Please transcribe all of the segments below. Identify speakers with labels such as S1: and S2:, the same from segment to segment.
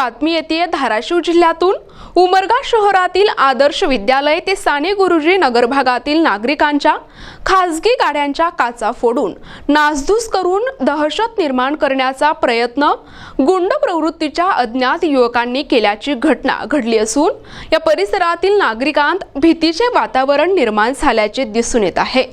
S1: बातमी येते धाराशिव जिल्ह्यातून। उमरगा शहरातील आदर्श विद्यालय ते साने गुरुजी नगर भागातील नागरिकांच्या खासगी गाड्यांच्या काचा फोडून नासधूस करून दहशत निर्माण करण्याचा प्रयत्न गुंड प्रवृत्तीच्या अज्ञात युवकांनी केल्याची घटना घडली असून या परिसरातील नागरिकांत भीतीचे वातावरण निर्माण झाल्याचे दिसून येत आहे।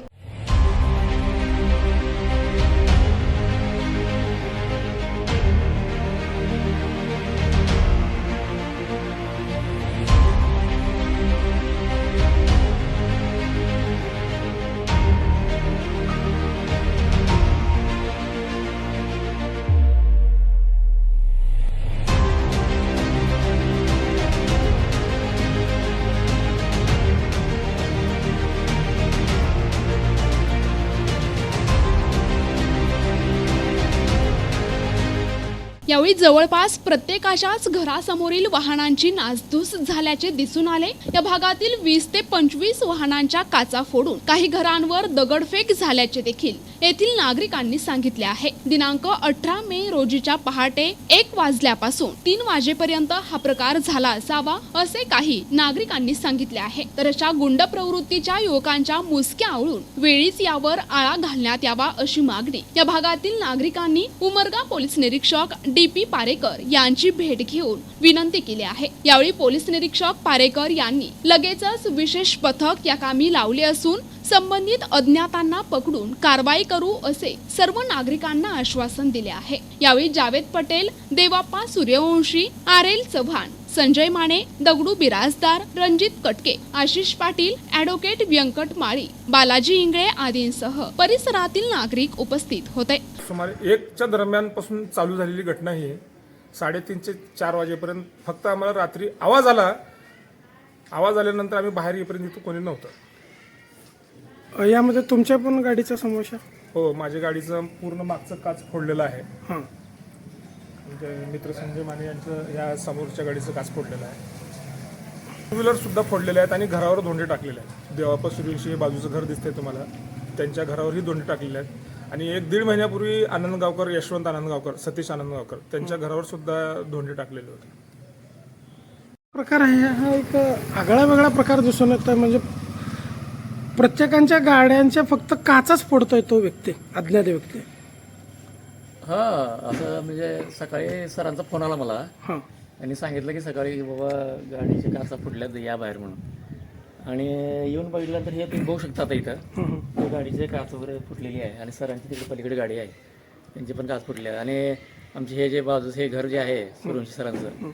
S2: यावेळी जवळपास प्रत्येकाच्याच घरासमोरील वाहनांची नासधूस झाल्याचे दिसून आले। या भागातील 20 ते 25 वाहनांच्या काचा फोडून काही घरांवर दगडफेक झाल्याचे देखील येथील नागरिकांनी सांगितले आहे। दिनांक 18 मे रोजीच्या पहाटे 1 वाजल्यापासून 3 वाजेपर्यंत हा प्रकार झाला असावा असे काही नागरिकांनी सांगितले आहे। तर अशा गुंड प्रवृत्तीच्या युवकांच्या मुसक्या आवळून वेळीच यावर आळा घालण्यात यावा अशी मागणी या भागातील नागरिकांनी उमरगा पोलीस निरीक्षक डीपी पारेकर यांची भेट घेऊन विनंती केली आहे। यावेळी पोलीस निरीक्षक पारेकर यांनी लगेचच विशेष पथक या कामी लावले असून संबंधित अज्ञातांना पकडून कारवाई करू असे सर्व नागरिकांना आश्वासन दिले आहे। यावेळी जावेद पटेल, देवाप्पा सूर्यवंशी, आरेल चव्हाण, संजय माने, दगडू बिराजदार, रणजित कटके, आशिष पाटील, ॲडव्होकेट व्यंकट माळी, बालाजी इंगळे आदींसह परिसरातील नागरिक उपस्थित होते।
S3: सुमारे 1च्या दरम्यानपासून चालू झालेली घटना ही 3:30 ते 4 वाजेपर्यंत फक्त आम्हाला रात्री आवाज आल्यानंतर आम्ही बाहेर येईपर्यंत इथं कोणी नव्हतं।
S4: यामध्ये तुमच्या पण गाडीचा समावेश आहे?
S3: हो, माझ्या गाडीचं पूर्ण मागचं काच फोडलेलं आहे। म्हणजे मित्र संजय माने यांचं या समोरच्या गाडीचं काच फोडलेलं आहे। टू व्हीलर सुद्धा फोडलेले आहेत आणि घरावर धोंडे टाकलेले आहेत। देवाप्पा सूर्यवंशी हे बाजूचं घर दिसतंय तुम्हाला, त्यांच्या घरावरही धोंडे टाकलेले आहेत। आणि 1-1.5 महिन्यापूर्वी आनंदगावकर, यशवंत आनंदगावकर, सतीश आनंदगावकर त्यांच्या घरावर सुद्धा धोंडे टाकलेले होते।
S4: प्रकार आहे हा एक आगळा वेगळा प्रकार दिसून येतोय। म्हणजे प्रत्येकांच्या गाड्यांच्या फक्त काचाच फोडतोय तो व्यक्ती, अज्ञात व्यक्ती।
S5: असं म्हणजे सकाळी सरांचा फोन आला मला। त्यांनी सांगितलं की सकाळी बाबा गाडीच्या काचा फुटल्यात, या बाहेर म्हणून। आणि येऊन बघितलं तर हे तुम्ही बघू शकता आता इथं गाडीचे काच वगैरे फुटलेली आहे। आणि सरांची तिकडे पलीकडे गाडी आहे, त्यांची पण काच फुटली आहे। आणि आमचे हे जे बाजूचं हे घर जे आहे सूर्यवंशी सरांचं,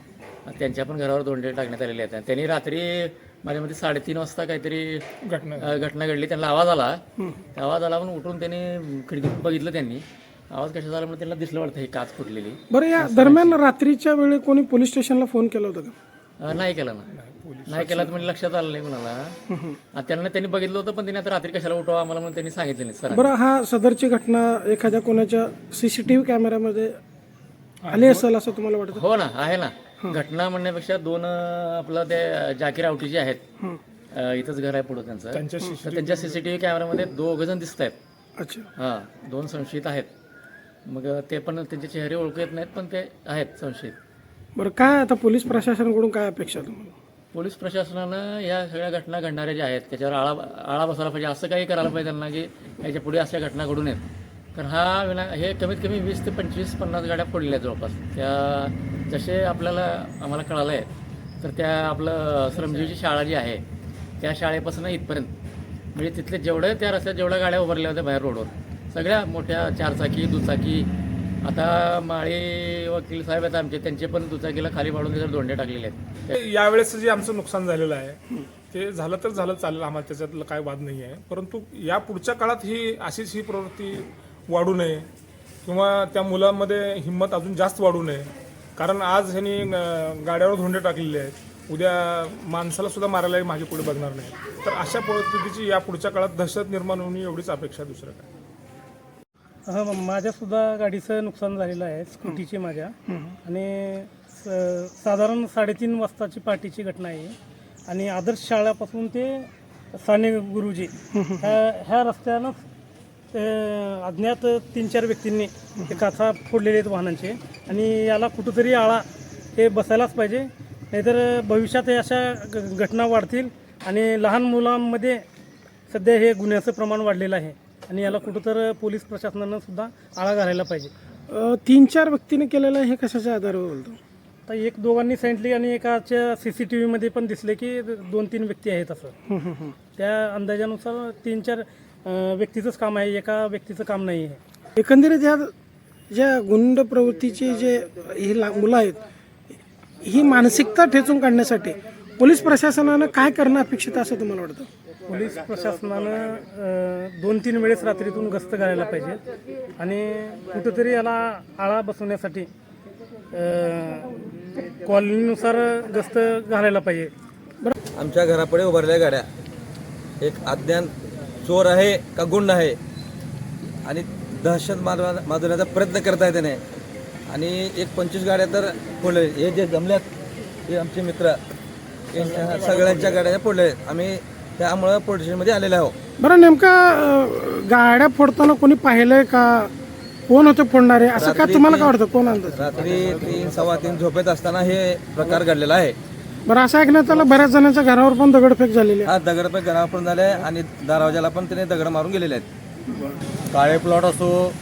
S5: त्यांच्या पण घरावर धोंडे टाकण्यात आलेले आहेत। त्यांनी रात्री माझ्या मध्ये 3:30 वाजता काहीतरी घटना घडली। त्यांना आवाज आला, आवाज आला पण उठून त्यांनी खिडकीतून बघितलं। त्यांनी आवाज कशा झाला म्हणून त्यांना दिसलं वाटतं हे काच फुटलेली।
S4: बरं, या दरम्यान रात्रीच्या वेळी कोणी पोलीस स्टेशनला फोन केला होता का?
S5: नाही केला तर म्हणजे लक्षात आलं नाही कुणाला। त्यांनी बघितलं होतं पण त्यांनी आता रात्री कशाला उठवा आम्हाला म्हणून त्यांनी सांगितलं नाही सर।
S4: बरं, हा सदरची घटना एखाद्या कोणाच्या CCTV कॅमेऱ्यामध्ये आली असेल असं तुम्हाला वाटतं?
S5: हो ना, आहे ना। घटना म्हणण्यापेक्षा 2 आपलं ते जाकीर आवटी जे आहेत, इथंच घर आहे पुढं त्यांचं, त्यांच्या CCTV कॅमेऱ्यामध्ये 2 जण दिसत आहेत।
S4: अच्छा,
S5: 2 संशयित आहेत। मग ते पण त्यांचे चेहरे ओळखू येत नाहीत पण ते आहेत संशयित।
S4: बरं, काय आता पोलीस प्रशासनाकडून काय अपेक्षा तुम्हाला?
S5: पोलीस प्रशासनानं या सगळ्या घटना घडणाऱ्या ज्या आहेत त्याच्यावर आळा बसायला पाहिजे। असं काही करायला पाहिजे त्यांना की याच्या पुढे अशा घटना घडू नयेत। कारण हे कमीत कमी 20 ते 25-50 गाड्या फोडलेल्या जवळपास। त्या जसे आम्हाला कळालं आहे तर त्या आपलं श्रमजीवची शाळा जी आहे त्या शाळेपासून इथपर्यंत म्हणजे तिथले त्या रस्त्यात जेवढ्या गाड्या उभारल्या होत्या बाहेर रोडवर, सगळ्या मोठ्या 4 चाकी, दुचाकी, आता माळी वकील साहेब आहेत आमचे, त्यांचे पण दुचाकीला खाली पाडून त्याच्यावर धोंडे टाकलेले आहेत।
S3: यावेळेस जे आमचं नुकसान झालेलं आहे ते झालं तर झालं, चालेल, आम्हाला त्याच्यातलं काय वाद नाही आहे। परंतु या पुढच्या काळात अशीच ही प्रवृत्ती वाढू नये किंवा त्या मुलांमध्ये हिंमत अजून जास्त वाढू नये। कारण आज ह्यांनी गाड्यावर धोंडे टाकलेले आहेत, उद्या माणसाला सुद्धा मारायला मागे पुढे बघणार नाही। तर अशा परिस्थितीची या पुढच्या काळात दहशत निर्माण होणे एवढीच अपेक्षा, दुसरं काय।
S6: माझ्या सुद्धा गाडीचं नुकसान झालेलं आहे, स्कूटीची माझ्या। आणि साधारण 3:30 वाजताची पहाटेची घटना आहे। आणि आदर्श शाळेपासून ते साने गुरुजी ह्या रस्त्यानं अज्ञात 3-4 व्यक्तींनी ते काचा फोडलेले आहेत वाहनांचे आणि याला कुठंतरी आळा ते बसायलाच पाहिजे, नाहीतर भविष्यात हे अशा घटना वाढतील आणि लहान मुलांमध्ये सध्या हे गुन्ह्याचं प्रमाण वाढलेलं आहे आणि याला कुठंतर पोलीस प्रशासनानं सुद्धा आळा घालायला पाहिजे.
S4: 3-4 व्यक्तीने केलेलं आहे, हे कशाच्या आधारावर बोलतो?
S6: आता एक दोघांनी सांगितले आणि एकाच्या CCTVमध्ये पण दिसले की 2-3 व्यक्ती आहेत असं. त्या अंदाजानुसार 3-4 व्यक्तीचंच काम आहे, एका व्यक्तीचं काम नाही आहे.
S4: एकंदरीत ह्या ज्या गुंड प्रवृत्तीची जे ही मुलं आहेत, ही मानसिकता ठेचून काढण्यासाठी पोलीस प्रशासनानं काय करणं अपेक्षित आहे असं तुम्हाला वाटतं?
S6: पोलीस प्रशासनानं 2-3 वेळेस रात्रीतून गस्त घालायला पाहिजे आणि कुठंतरी याला आळा बसवण्यासाठी कॉलनीनुसार गस्त घालायला पाहिजे.
S7: आमच्या घरापुढे उभारल्या गाड्या एक अज्ञात चोर आहे का गुंड आहे आणि दहशत माजवण्याचा प्रयत्न करत आहे त्याने आणि एक 25 गाड्या तर फोडले. हे जे जमल्यात हे आमचे मित्र यांच्या सगळ्यांच्या गाड्या फोडल्या आहेत. आम्ही त्यामुळं पोलीस स्टेशनमध्ये आलेलो आहोत.
S4: बरं, नेमका गाड्या फोडताना कोणी पाहिलंय का? कोण होते फोडणारे असं काय तुम्हाला काय वाटतं? कोण अंदाज?
S7: रात्री 3-3 झोपेत असताना हे प्रकार घडलेला आहे.
S4: बरं, असं ऐकण्यात आलं बऱ्याच जणांच्या घरावर पण दगडफेक झालेली आहे.
S7: हा दगडफेक घरावर पण झाले आणि दरवाजाला पण त्याने दगड मारून गेलेले आहेत.
S8: काळे प्लॉट असो,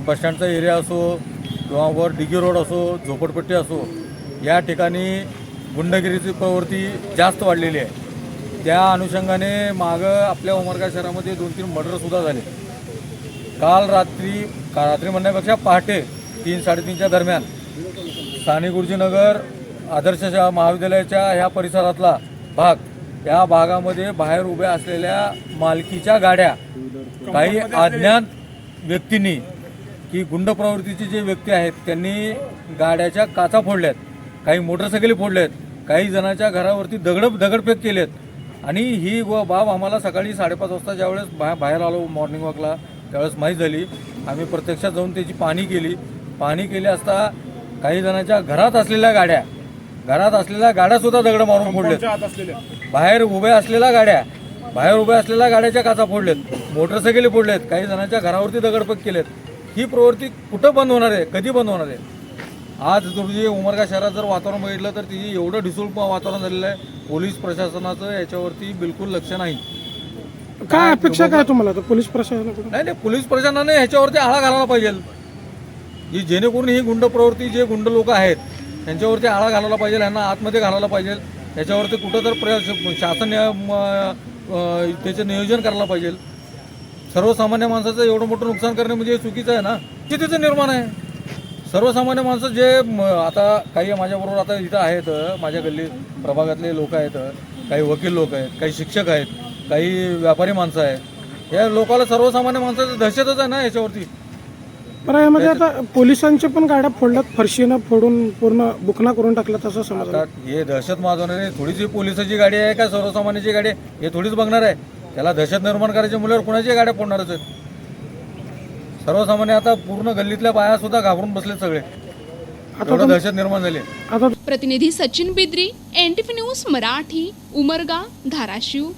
S8: बसस्टँडचा एरिया असो किंवा वर डिगी रोड असो, झोपडपट्टी असो, या ठिकाणी गुंडगिरीची प्रवृत्ती जास्त वाढलेली आहे. त्या अनुषंगाने मागं आपल्या उमरगा शहरामध्ये 2-3 मर्डरसुद्धा झाले. काल रात्री म्हणण्यापेक्षा पहाटे 3-3:30च्या दरम्यान साने गुरुजीनगर आदर्श महाविद्यालयाच्या ह्या परिसरातला भाग, या भागामध्ये बाहेर उभ्या असलेल्या मालकीच्या गाड्या काही अज्ञात व्यक्तींनी की गुंड प्रवृत्तीचे जे व्यक्ती आहेत त्यांनी गाड्याच्या काचा फोडल्यात, काही मोटरसायकली फोडल्यात, काही जणांच्या घरावरती दगडफेक केलेत. आणि ही बाब आम्हाला सकाळी 5:30 वाजता ज्यावेळेस बाहेर आलो मॉर्निंग वॉकला त्यावेळेस माहीत झाली. आम्ही प्रत्यक्षात जाऊन त्याची पाहणी केली असता काही जणांच्या घरात असलेल्या गाड्यासुद्धा दगड मारून फोडलेत. बाहेर उभ्या असलेल्या गाड्याच्या काचा फोडलेत, मोटरसायकली फोडलेत, काही जणांच्या घरावरती दगडफेक केलेत. ही प्रवृत्ती कुठं बंद होणार आहे? कधी बंद होणार आहे? आज रोजी उमरगा शहरात जर वातावरण बघितलं तर तिथे एवढं ढिसूळ वातावरण झालेलं आहे. पोलीस प्रशासनाचं याच्यावरती बिलकुल लक्ष नाही.
S4: काय अपेक्षा काय तुम्हाला तर पोलीस प्रशासनाकडून?
S8: नाही, पोलीस प्रशासनाने ह्याच्यावरती आळा घालायला पाहिजे. की जेणेकरून ही गुंड प्रवृत्ती जे गुंड लोक आहेत त्यांच्यावरती आळा घालायला पाहिजे, यांना आतमध्ये घालायला पाहिजे. याच्यावरती कुठं तर शासन त्याचं नियोजन करायला पाहिजे. सर्वसामान्य माणसाचं एवढं मोठं नुकसान करणे म्हणजे चुकीचं आहे ना. तिथं निर्माण आहे सर्वसामान्य माणसं जे आता काही माझ्याबरोबर आता इथं आहेत, माझ्या गल्ली प्रभागातले लोक आहेत, काही वकील लोक आहेत, काही शिक्षक आहेत, काही व्यापारी माणसं आहेत. या लोकांना सर्वसामान्य माणसाचं दहशतच आहे ना याच्यावरती.
S4: बरं, यामध्ये आता पोलिसांच्या पण गाड्या फोडल्यात, फरशीनं फोडून पूर्ण बुकना करून टाकला तसं समजलं.
S8: आता हे दहशत माजवणारे थोडीशी पोलिसाची गाडी आहे का सर्वसामान्याची गाडी आहे हे थोडीच बघणार आहे. त्याला दहशत निर्माण करायच्या मुलावर कुणाच्या गाड्या फोडणारच आहेत. सर्वसामान्य आता पूर्ण गल्लीतल्या बाया सुद्धा घाबरून बसले सगळे, एवढं दहशत निर्माण झाली.
S2: प्रतिनिधी सचिन बिद्री, NTV न्यूज मराठी, उमरगा, धाराशिव.